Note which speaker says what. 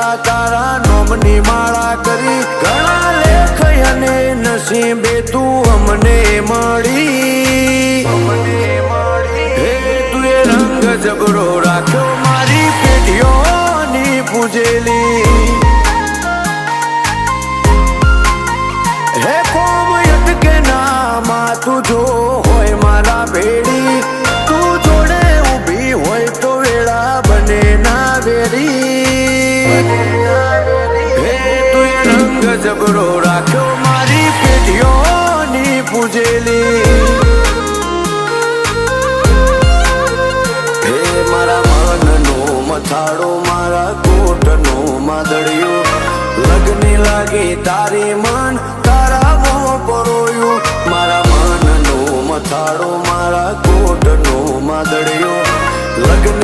Speaker 1: પેલા તારા નોમની માળા કરી ઘણા લેખ અને નસીબે તું અમને મળી હે તું એ રંગ જબરો રાખ્યો મારી પેઢીઓની પૂજેલી હે કોમયત કે નામાં તું જો હોય મારા ભેડી તું જોડે ઊભી હોય તો વેળા બને ના વેરી હે તું એ રંગ જબરો રાખ્યો મારી પેઢીઓની પૂજેલી હે મારા મનનો મથાળો મારા કોટનો માદળિયો લગની લાગી તારી મન તારા મોં પરોયું મારા મનનો મથાળો મારા કોટનો માદળિયો લગ્ન